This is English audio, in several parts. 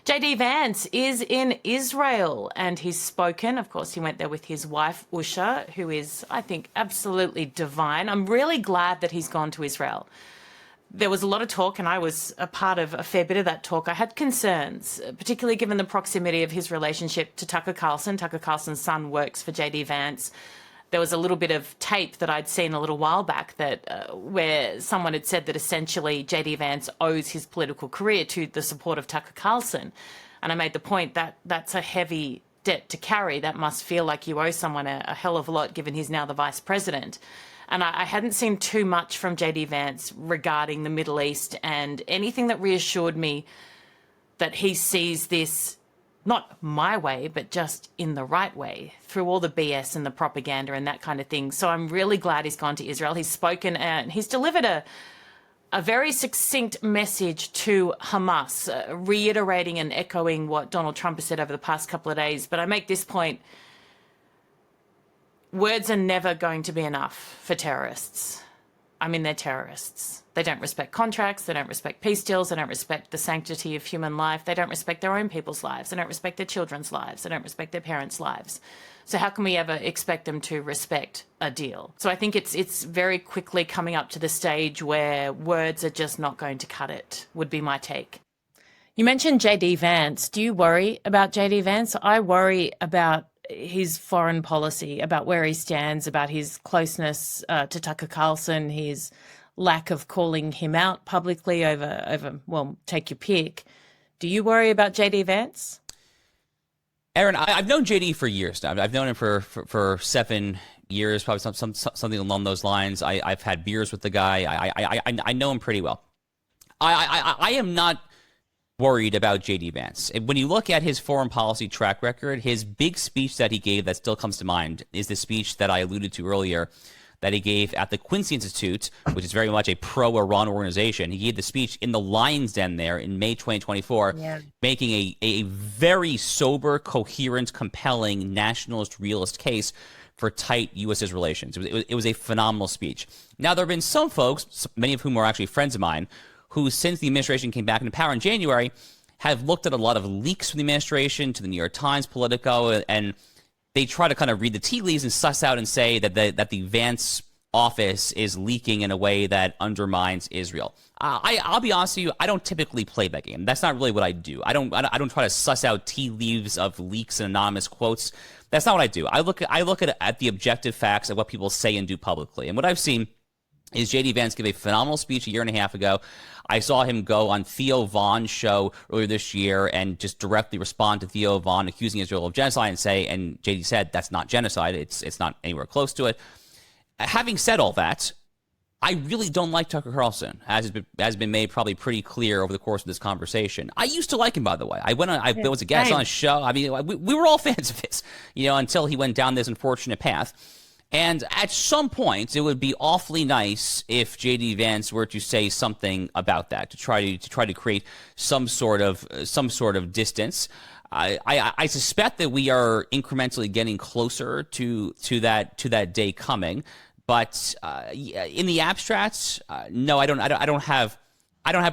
JD Vance is in Israel and he's spoken. Of course, he went there with his wife, Usha, who is, I think, absolutely divine. I'm really glad that he's gone to Israel. There was a lot of talk, and I was a part of a fair bit of that talk. I had concerns, particularly given the proximity of his relationship to Tucker Carlson. Tucker Carlson's son works for JD Vance. There was a little bit of tape that I'd seen a little while back that where someone had said that essentially JD Vance owes his political career to the support of Tucker Carlson. And I made the point that that's a heavy debt to carry. That must feel like you owe someone a hell of a lot, given he's now the vice president. And I hadn't seen too much from JD Vance regarding the Middle East, and anything that reassured me that he sees this not my way, but just in the right way, through all the BS and the propaganda and that kind of thing. So I'm really glad he's gone to Israel. He's spoken and he's delivered a very succinct message to Hamas, reiterating and echoing what Donald Trump has said over the past couple of days. But I make this point: words are never going to be enough for terrorists. I mean, they're terrorists. They don't respect contracts. They don't respect peace deals. They don't respect the sanctity of human life. They don't respect their own people's lives. They don't respect their children's lives. They don't respect their parents' lives. So how can we ever expect them to respect a deal? So I think it's very quickly coming up to the stage where words are just not going to cut it, would be my take. You mentioned JD Vance. Do you worry about JD Vance? I worry about his foreign policy, about where he stands, about his closeness to Tucker Carlson, his lack of calling him out publicly over, well, take your pick. Do you worry about JD Vance? Erin, I've known JD for years now. I've known him for 7 years, probably something along those lines. I've had beers with the guy. I know him pretty well. I am not worried about JD Vance. When you look at his foreign policy track record, his big speech that he gave that still comes to mind is the speech that I alluded to earlier that he gave at the Quincy Institute, which is very much a pro-Iran organization. He gave the speech in the Lion's Den there in May 2024, making a very sober, coherent, compelling, nationalist, realist case for tight U.S.-Israel relations. It was a phenomenal speech. Now, there have been some folks, many of whom are actually friends of mine, who, since the administration came back into power in January, have looked at a lot of leaks from the administration to the New York Times, Politico, and they try to kind of read the tea leaves and suss out and say that the Vance office is leaking in a way that undermines Israel. I'll be honest with you, I don't typically play that game. That's not really what I do. I don't try to suss out tea leaves of leaks and anonymous quotes. That's not what I do. I look at the objective facts of what people say and do publicly. And what I've seen is JD Vance give a phenomenal speech a year and a half ago. I saw him go on Theo Vaughn's show earlier this year and just directly respond to Theo Vaughn accusing Israel of genocide and JD said that's not genocide. It's not anywhere close to it. Having said all that, I really don't like Tucker Carlson, as has been made probably pretty clear over the course of this conversation. I used to like him, by the way. I was a guest on his show. I mean, we were all fans of his, until he went down this unfortunate path. And at some point, it would be awfully nice if JD Vance were to say something about that, to try to create some sort of distance. I suspect that we are incrementally getting closer to that day coming, but in the abstract, no, I don't have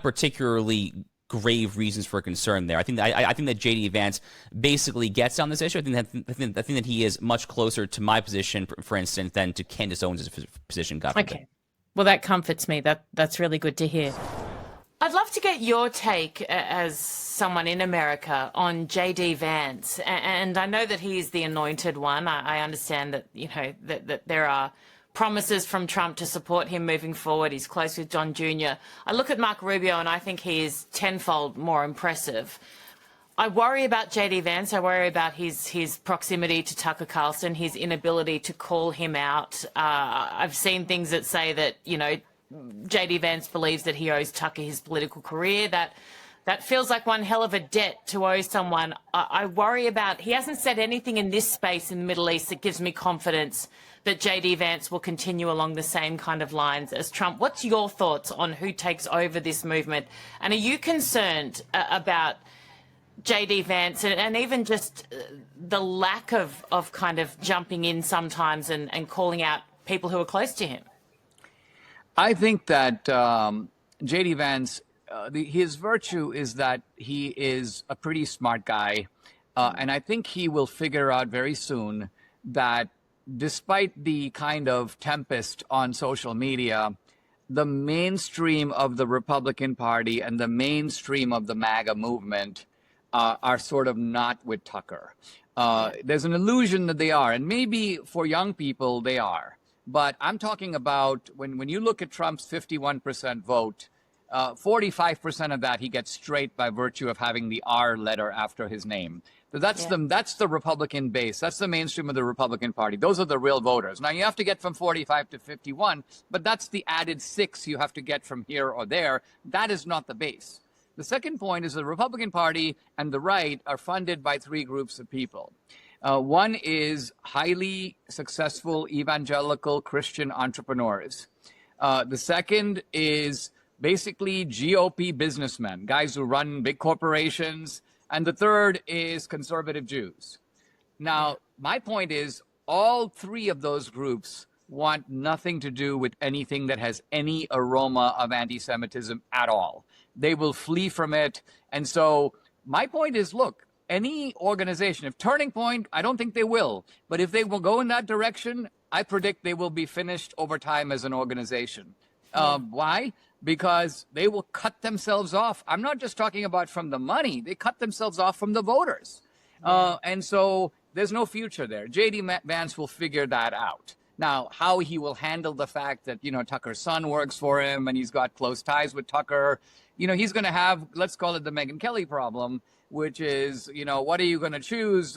particularly grave reasons for concern there. I think that JD Vance basically gets on this issue. I think that he is much closer to my position, for instance, than to Candace Owens' position. Okay, well, that comforts me. That's really good to hear. I'd love to get your take as someone in America on JD Vance, and I know that he is the anointed one. I understand that that there are promises from Trump to support him moving forward. He's close with John Jr. I look at Marco Rubio and I think he is tenfold more impressive. I worry about JD Vance. I worry about his proximity to Tucker Carlson, his inability to call him out. I've seen things that say that, JD Vance believes that he owes Tucker his political career. That feels like one hell of a debt to owe someone. I worry about, he hasn't said anything in this space in the Middle East that gives me confidence that JD Vance will continue along the same kind of lines as Trump. What's your thoughts on who takes over this movement? And are you concerned about JD Vance and even just the lack of kind of jumping in sometimes and calling out people who are close to him? I think that JD Vance his virtue is that he is a pretty smart guy. And I think he will figure out very soon that despite the kind of tempest on social media, the mainstream of the Republican Party and the mainstream of the MAGA movement are sort of not with Tucker. There's an illusion that they are, and maybe for young people they are. But I'm talking about when you look at Trump's 51% vote, 45% of that he gets straight by virtue of having the R letter after his name. So that's the Republican base. That's the mainstream of the Republican Party. Those are the real voters. Now, you have to get from 45 to 51, but that's the added 6 you have to get from here or there. That is not the base. The second point is the Republican Party and the right are funded by 3 groups of people. One is highly successful evangelical Christian entrepreneurs. The second is basically GOP businessmen, guys who run big corporations. And the third is conservative Jews. Now, my point is all 3 of those groups want nothing to do with anything that has any aroma of anti-Semitism at all. They will flee from it. And so my point is, look, any organization, if Turning Point, I don't think they will, but if they will go in that direction, I predict they will be finished over time as an organization. Why? Because they will cut themselves off. I'm not just talking about from the money. They cut themselves off from the voters. And so there's no future there. JD Vance will figure that out. Now, how he will handle the fact that, Tucker's son works for him and he's got close ties with Tucker, he's going to have, let's call it the Megyn Kelly problem, which is, what are you going to choose?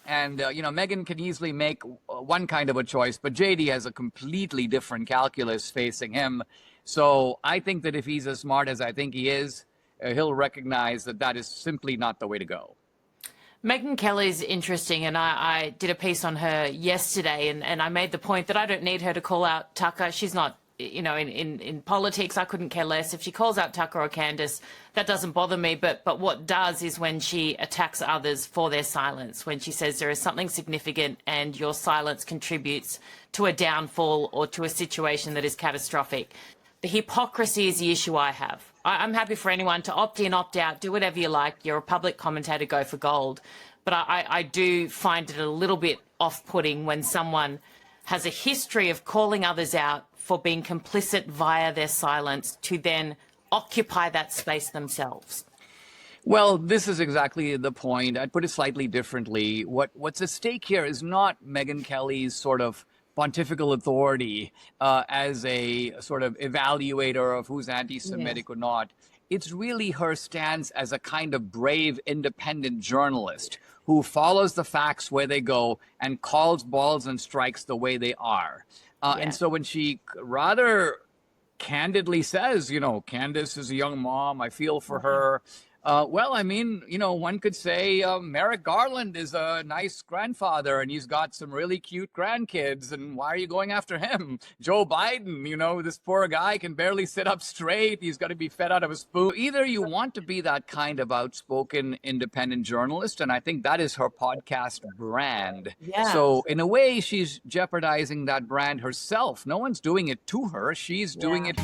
Megyn can easily make one kind of a choice, but JD has a completely different calculus facing him. So I think that if he's as smart as I think he is, he'll recognize that that is simply not the way to go. Megyn Kelly's interesting, and I did a piece on her yesterday, and I made the point that I don't need her to call out Tucker. She's not, in politics, I couldn't care less. If she calls out Tucker or Candace, that doesn't bother me. But what does is when she attacks others for their silence, when she says there is something significant and your silence contributes to a downfall or to a situation that is catastrophic. The hypocrisy is the issue I have. I'm happy for anyone to opt in, opt out, do whatever you like. You're a public commentator, go for gold. But I do find it a little bit off-putting when someone has a history of calling others out for being complicit via their silence to then occupy that space themselves. Well, this is exactly the point. I'd put it slightly differently. What's at stake here is not Megyn Kelly's sort of pontifical authority as a sort of evaluator of who's anti-Semitic or not. It's really her stance as a kind of brave, independent journalist who follows the facts where they go and calls balls and strikes the way they are. And so when she rather candidly says, Candace is a young mom, I feel for her. One could say Merrick Garland is a nice grandfather and he's got some really cute grandkids. And why are you going after him? Joe Biden, this poor guy can barely sit up straight. He's got to be fed out of a spoon. Either you want to be that kind of outspoken independent journalist, and I think that is her podcast brand. Yeah. So in a way, she's jeopardizing that brand herself. No one's doing it to her. She's doing it.